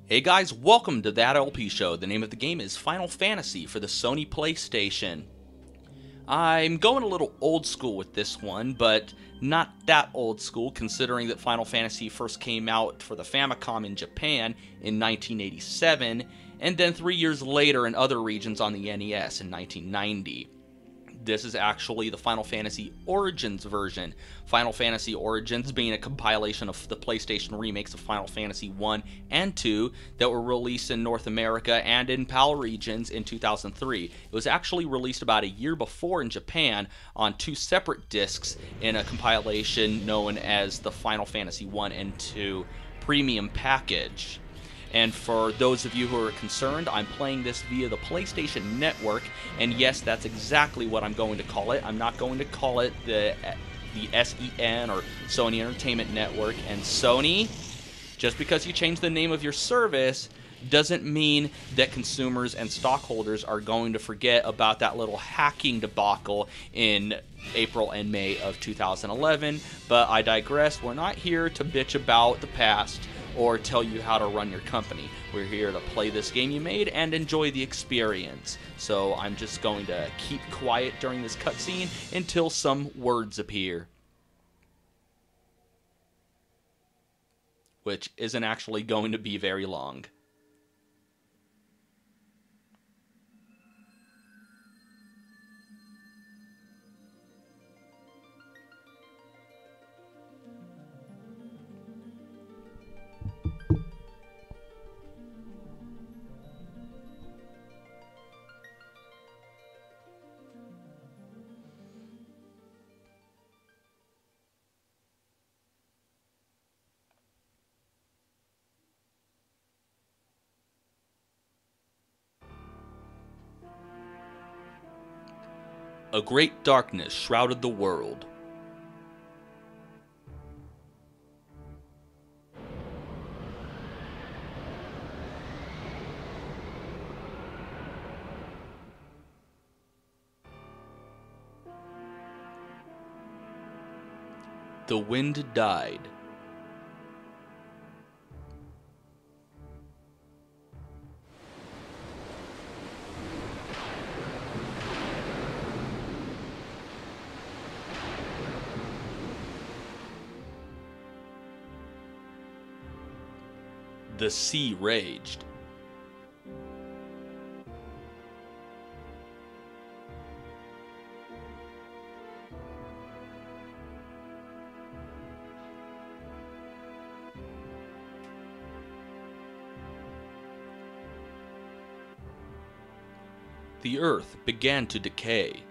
Hey guys, welcome to That LP Show. The name of the game is Final Fantasy for the Sony PlayStation. I'm going a little old school with this one, but not that old school considering that Final Fantasy first came out for the Famicom in Japan in 1987, and then 3 years later in other regions on the NES in 1990. This is actually the Final Fantasy Origins version. Final Fantasy Origins being a compilation of the PlayStation remakes of Final Fantasy 1 and 2 that were released in North America and in PAL regions in 2003. It was actually released about a year before in Japan on two separate discs in a compilation known as the Final Fantasy 1 and 2 Premium Package. And for those of you who are concerned, I'm playing this via the PlayStation Network, and yes, that's exactly what I'm going to call it. I'm not going to call it the SEN or Sony Entertainment Network. And Sony, just because you change the name of your service doesn't mean that consumers and stockholders are going to forget about that little hacking debacle in April and May of 2011. But I digress. We're not here to bitch about the past or tell you how to run your company. We're here to play this game you made and enjoy the experience. So I'm just going to keep quiet during this cutscene until some words appear. Which isn't actually going to be very long. A great darkness shrouded the world. The wind died. The sea raged. The earth began to decay.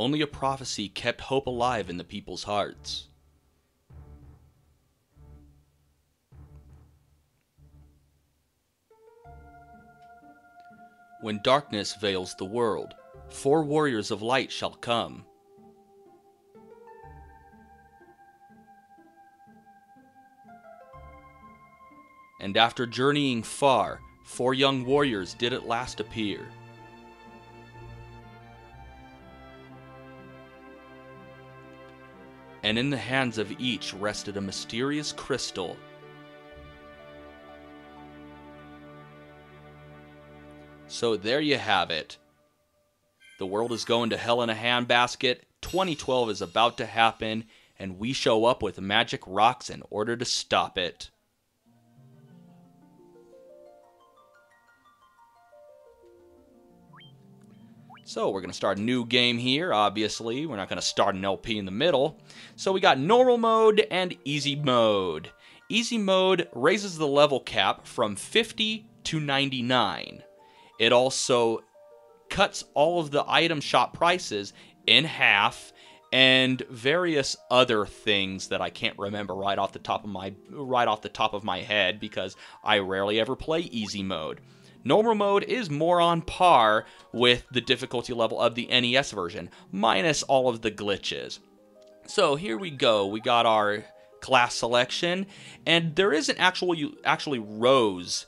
Only a prophecy kept hope alive in the people's hearts. When darkness veils the world, 4 warriors of light shall come. And after journeying far, 4 young warriors did at last appear. And in the hands of each rested a mysterious crystal. So there you have it. The world is going to hell in a handbasket, 2012 is about to happen, and we show up with magic rocks in order to stop it. So we're going to start a new game here, obviously. We're not going to start an LP in the middle. So we got normal mode and easy mode. Easy mode raises the level cap from 50 to 99. It also cuts all of the item shop prices in half and various other things that I can't remember right off the top of my head because I rarely ever play easy mode. Normal mode is more on par with the difficulty level of the NES version, minus all of the glitches. So here we go. We got our class selection, and there isn't actually rows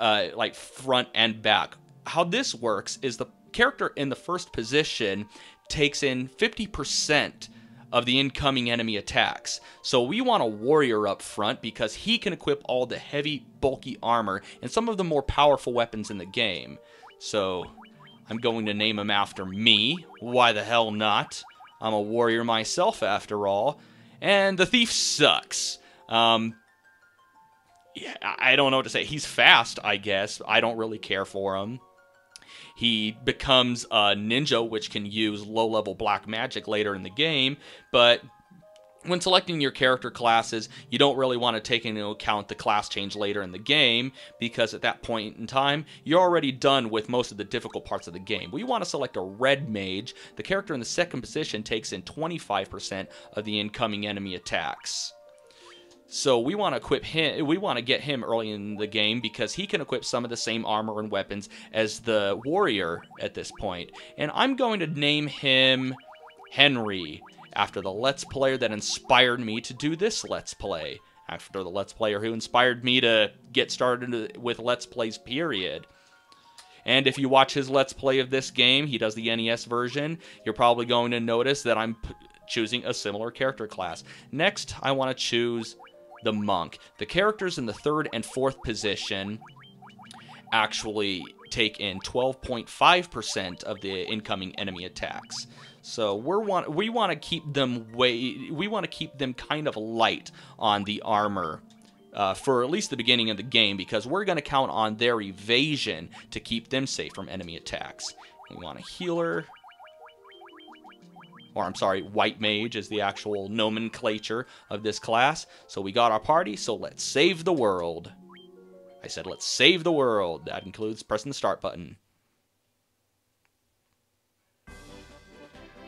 like front and back. How this works is the character in the first position takes in 50% of the incoming enemy attacks. So we want a warrior up front because he can equip all the heavy, bulky armor and some of the more powerful weapons in the game. So I'm going to name him after me. Why the hell not? I'm a warrior myself, after all. And the thief sucks. Yeah, I don't know what to say. He's fast, I guess. I don't really care for him. He becomes a ninja, which can use low-level black magic later in the game, but when selecting your character classes, you don't really want to take into account the class change later in the game, because at that point in time, you're already done with most of the difficult parts of the game. We want to select a red mage. The character in the second position takes in 25% of the incoming enemy attacks. So we want to equip him. We want to get him early in the game because he can equip some of the same armor and weapons as the warrior at this point. And I'm going to name him Henry, after the Let's Player that inspired me to do this Let's Play. After the Let's Player who inspired me to get started with Let's Plays, period. And if you watch his Let's Play of this game, he does the NES version, you're probably going to notice that I'm choosing a similar character class. Next, I want to choose the monk. The characters in the third and fourth position actually take in 12.5% of the incoming enemy attacks. So we want to keep them kind of light on the armor for at least the beginning of the game, because we're going to count on their evasion to keep them safe from enemy attacks. We want a healer. Or, I'm sorry, white mage is the actual nomenclature of this class. So we got our party, so let's save the world. I said let's save the world. That includes pressing the start button.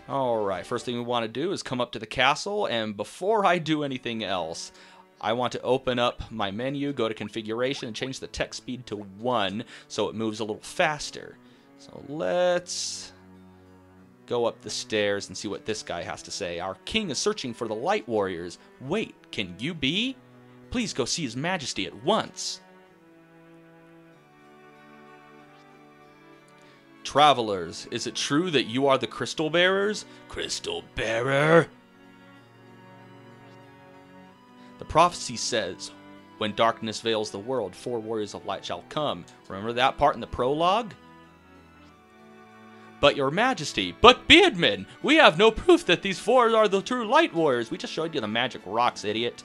Alright, first thing we want to do is come up to the castle, and before I do anything else, I want to open up my menu, go to configuration, and change the text speed to 1 so it moves a little faster. So let's go up the stairs and see what this guy has to say. Our king is searching for the light warriors. Wait, can you be? Please go see his majesty at once. Travelers, is it true that you are the crystal bearers? Crystal bearer? The prophecy says, when darkness veils the world, 4 warriors of light shall come. Remember that part in the prologue? But your majesty, but Beardman, we have no proof that these 4 are the true light warriors. We just showed you the magic rocks, idiot.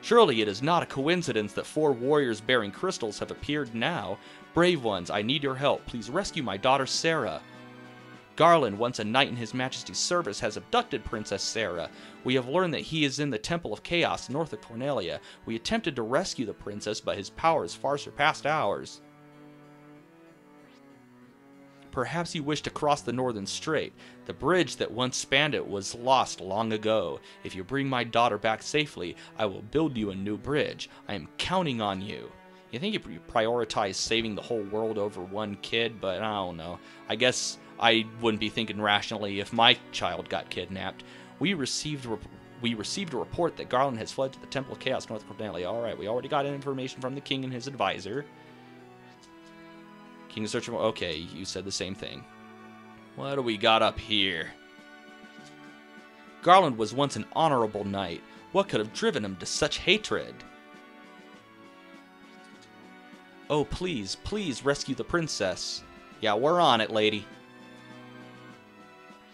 Surely it is not a coincidence that 4 warriors bearing crystals have appeared now. Brave ones, I need your help. Please rescue my daughter Sarah. Garland, once a knight in his majesty's service, has abducted Princess Sarah. We have learned that he is in the Temple of Chaos north of Cornelia. We attempted to rescue the princess, but his powers far surpassed ours. Perhaps you wish to cross the Northern Strait. The bridge that once spanned it was lost long ago. If you bring my daughter back safely, I will build you a new bridge. I am counting on you. You think you prioritize saving the whole world over one kid, but I don't know. I guess I wouldn't be thinking rationally if my child got kidnapped. We received a report that Garland has fled to the Temple of Chaos north of Cornelia. Alright, we already got information from the king and his advisor. King is searching for... Okay, you said the same thing. What do we got up here? Garland was once an honorable knight. What could have driven him to such hatred? Oh, please, please rescue the princess. Yeah, we're on it, lady.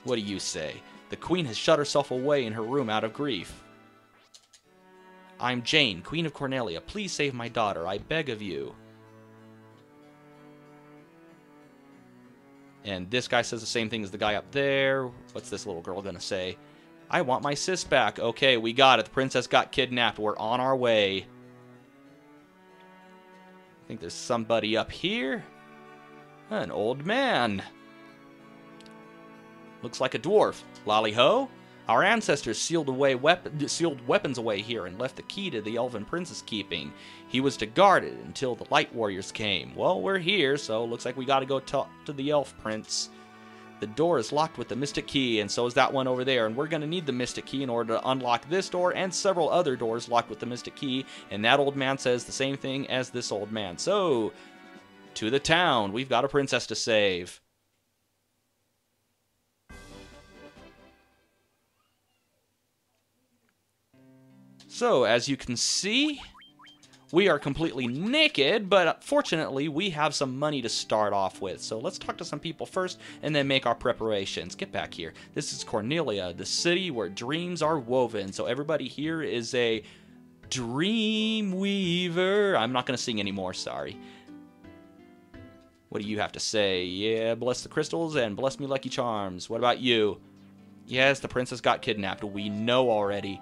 What do you say? The queen has shut herself away in her room out of grief. I'm Jane, Queen of Cornelia. Please save my daughter, I beg of you. And this guy says the same thing as the guy up there. What's this little girl gonna say? I want my sis back. Okay, we got it. The princess got kidnapped. We're on our way. I think there's somebody up here. An old man. Looks like a dwarf. Lolly-ho? Our ancestors sealed weapons away here and left the key to the elven prince's keeping. He was to guard it until the light warriors came. Well, we're here, so looks like we gotta go talk to the elf prince. The door is locked with the mystic key, and so is that one over there, and we're gonna need the mystic key in order to unlock this door and several other doors locked with the mystic key, and that old man says the same thing as this old man. So, to the town. We've got a princess to save. So, as you can see, we are completely naked, but fortunately, we have some money to start off with. So let's talk to some people first, and then make our preparations. Get back here. This is Cornelia, the city where dreams are woven. So everybody here is a dream weaver. I'm not going to sing anymore, sorry. What do you have to say? Yeah, bless the crystals and bless me lucky charms. What about you? Yes, the princess got kidnapped. We know already.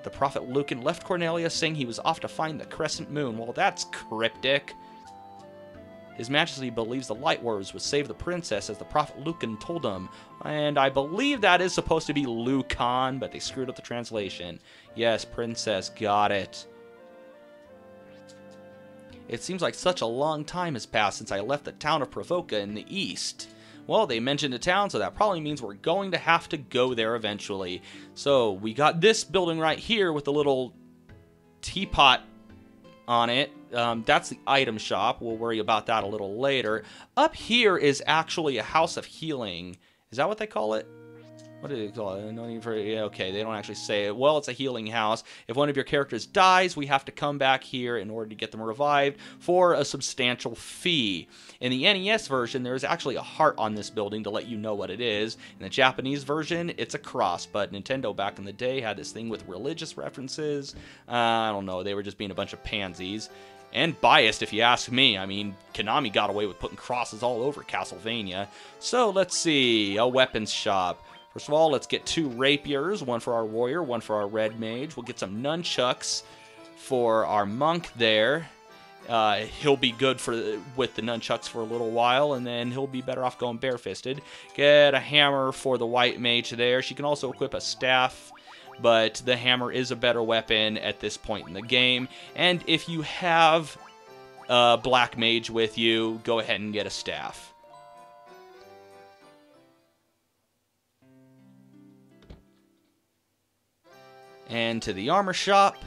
The prophet Lucan left Cornelia saying he was off to find the crescent moon. Well, that's cryptic. His Majesty believes the light words would save the princess as the prophet Lucan told him. And I believe that is supposed to be Lucan, but they screwed up the translation. Yes, princess, got it. It seems like such a long time has passed since I left the town of Provoca in the east. Well, they mentioned a town, so that probably means we're going to have to go there eventually. So, we got this building right here with a little teapot on it. That's the item shop. We'll worry about that a little later. Up here is actually a house of healing. Is that what they call it? What do they call it? No need for, yeah, okay, they don't actually say it. Well, it's a healing house. If one of your characters dies, we have to come back here in order to get them revived for a substantial fee. In the NES version, there is actually a heart on this building to let you know what it is. In the Japanese version, it's a cross, but Nintendo back in the day had this thing with religious references. I don't know, they were just being a bunch of pansies. And biased, if you ask me. I mean, Konami got away with putting crosses all over Castlevania. So, let's see, a weapons shop. First of all, let's get 2 rapiers, one for our warrior, one for our red mage. We'll get some nunchucks for our monk there. He'll be good with the nunchucks for a little while, and then he'll be better off going barefisted. Get a hammer for the white mage there. She can also equip a staff, but the hammer is a better weapon at this point in the game. And if you have a black mage with you, go ahead and get a staff. And to the armor shop,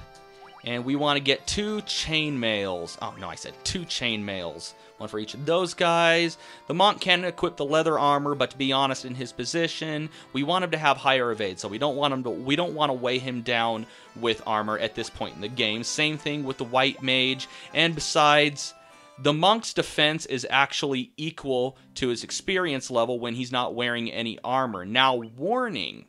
and we want to get 2 chainmails. Oh, no, I said 2 chainmails. One for each of those guys. The monk can equip the leather armor, but to be honest, in his position, we want him to have higher evade, so we don't want to weigh him down with armor at this point in the game. Same thing with the white mage, and besides, the monk's defense is actually equal to his experience level when he's not wearing any armor. Now, warning.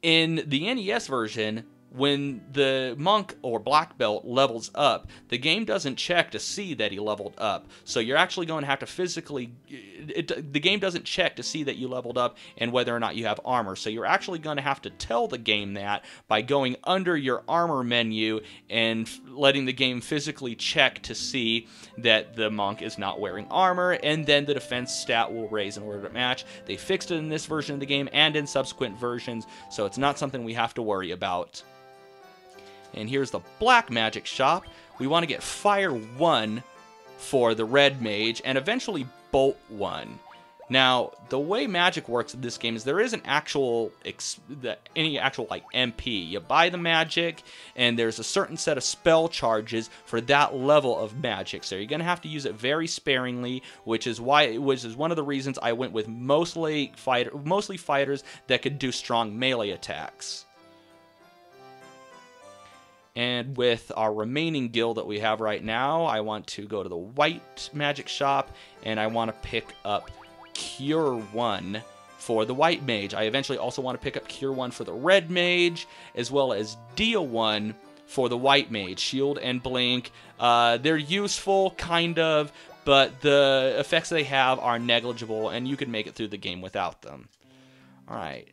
In the NES version, when the monk or black belt levels up, the game doesn't check to see that he leveled up. So you're actually going to have to physically... the game doesn't check to see that you leveled up and whether or not you have armor. So you're actually going to have to tell the game that by going under your armor menu and letting the game physically check to see that the monk is not wearing armor, and then the defense stat will raise in order to match. They fixed it in this version of the game and in subsequent versions, so it's not something we have to worry about. And here's the black magic shop. We want to get Fire 1 for the red mage, and eventually Bolt 1. Now, the way magic works in this game is there isn't any actual like MP. You buy the magic, and there's a certain set of spell charges for that level of magic. So you're gonna have to use it very sparingly, which is one of the reasons I went with mostly fighters that could do strong melee attacks. And with our remaining guild that we have right now, I want to go to the white magic shop, and I want to pick up Cure 1 for the white mage. I eventually also want to pick up Cure 1 for the red mage, as well as Deal 1 for the white mage. Shield and Blink, they're useful, kind of, but the effects they have are negligible, and you can make it through the game without them. Alright.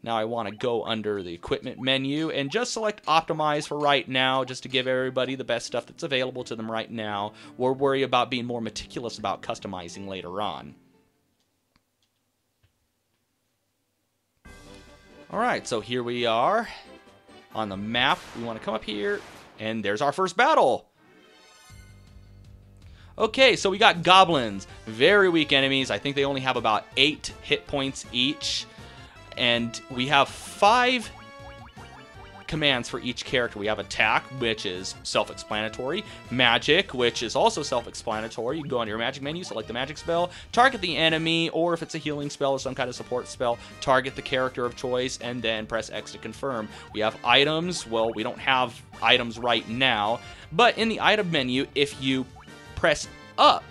Now I want to go under the equipment menu and just select optimize for right now, just to give everybody the best stuff that's available to them right now. We'll worry about being more meticulous about customizing later on. Alright, so here we are on the map. We want to come up here, and there's our first battle. Okay, so we got goblins. Very weak enemies. I think they only have about 8 hit points each. And we have 5 commands for each character. We have attack, which is self-explanatory, magic, which is also self-explanatory. You can go into your magic menu, select the magic spell, target the enemy, or if it's a healing spell or some kind of support spell, target the character of choice, and then press X to confirm. We have items. Well, we don't have items right now, but in the item menu, if you press up,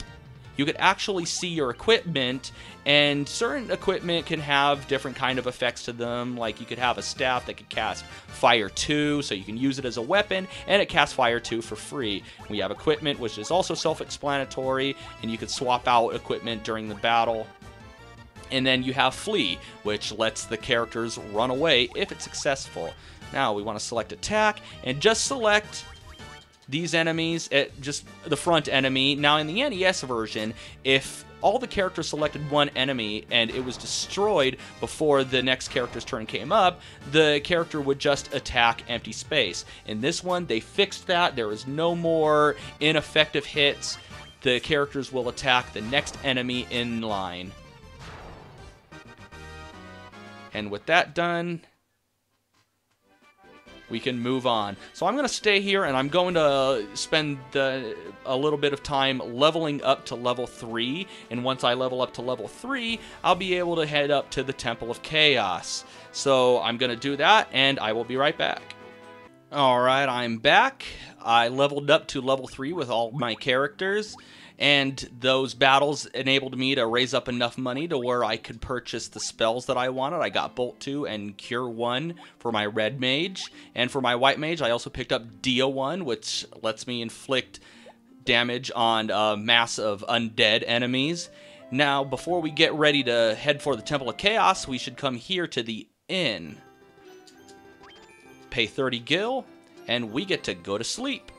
you could actually see your equipment, and certain equipment can have different kind of effects to them. Like you could have a staff that could cast Fire 2, so you can use it as a weapon, and it casts Fire 2 for free. We have equipment, which is also self-explanatory, and you could swap out equipment during the battle. And then you have Flee, which lets the characters run away if it's successful. Now we want to select attack, and just select these enemies, just the front enemy. Now in the NES version, if all the characters selected one enemy and it was destroyed before the next character's turn came up, the character would just attack empty space. In this one, they fixed that. There is no more ineffective hits. The characters will attack the next enemy in line. And with that done, we can move on. So I'm going to stay here, and I'm going to spend a little bit of time leveling up to level 3. And once I level up to level 3, I'll be able to head up to the Temple of Chaos. So I'm going to do that, and I will be right back. Alright, I'm back. I leveled up to level 3 with all my characters, and those battles enabled me to raise up enough money to where I could purchase the spells that I wanted. I got Bolt 2 and Cure 1 for my red mage, and for my white mage I also picked up Dia 1, which lets me inflict damage on a mass of undead enemies. Now, before we get ready to head for the Temple of Chaos, we should come here to the inn. Pay 30 gil, and we get to go to sleep.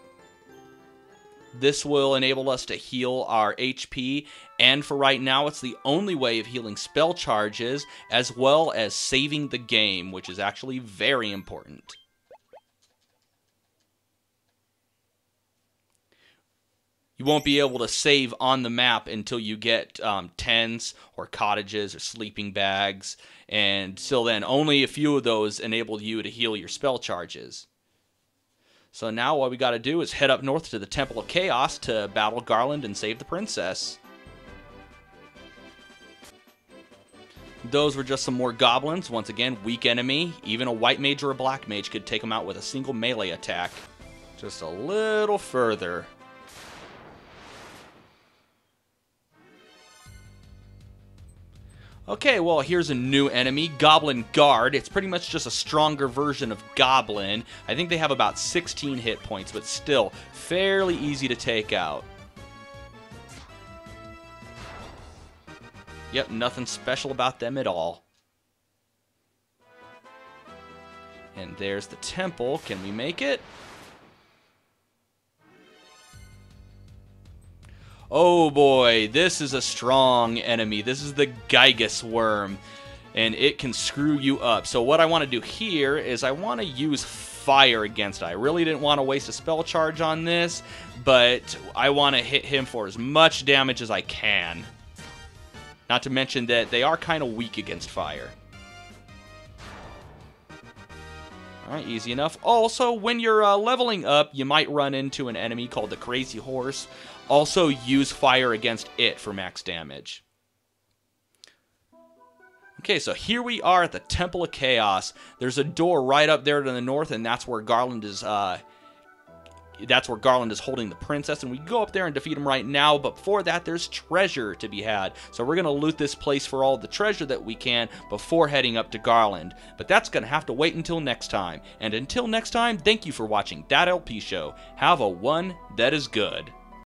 This will enable us to heal our HP, and for right now, it's the only way of healing spell charges, as well as saving the game, which is actually very important. You won't be able to save on the map until you get tents or cottages or sleeping bags, and till then, only a few of those enable you to heal your spell charges. So now what we got to do is head up north to the Temple of Chaos to battle Garland and save the princess. Those were just some more goblins. Once again, weak enemy. Even a white mage or a black mage could take them out with a single melee attack. Just a little further. Okay, well, here's a new enemy, Goblin Guard. It's pretty much just a stronger version of Goblin. I think they have about 16 hit points, but still fairly easy to take out. Yep, nothing special about them at all. And there's the temple. Can we make it? Oh boy, this is a strong enemy. This is the Gigas Worm, and it can screw you up. So what I want to do here is I want to use fire against it. I really didn't want to waste a spell charge on this, but I want to hit him for as much damage as I can. Not to mention that they are kind of weak against fire. Alright, easy enough. Also, when you're leveling up, you might run into an enemy called the Crazy Horse. Also, use fire against it for max damage. Okay, so here we are at the Temple of Chaos. There's a door right up there to the north, and that's where Garland is. That's where Garland is holding the princess, and we go up there and defeat him right now. But before that, there's treasure to be had. So we're gonna loot this place for all the treasure that we can before heading up to Garland. But that's gonna have to wait until next time. And until next time, thank you for watching That LP Show. Have a one that is good.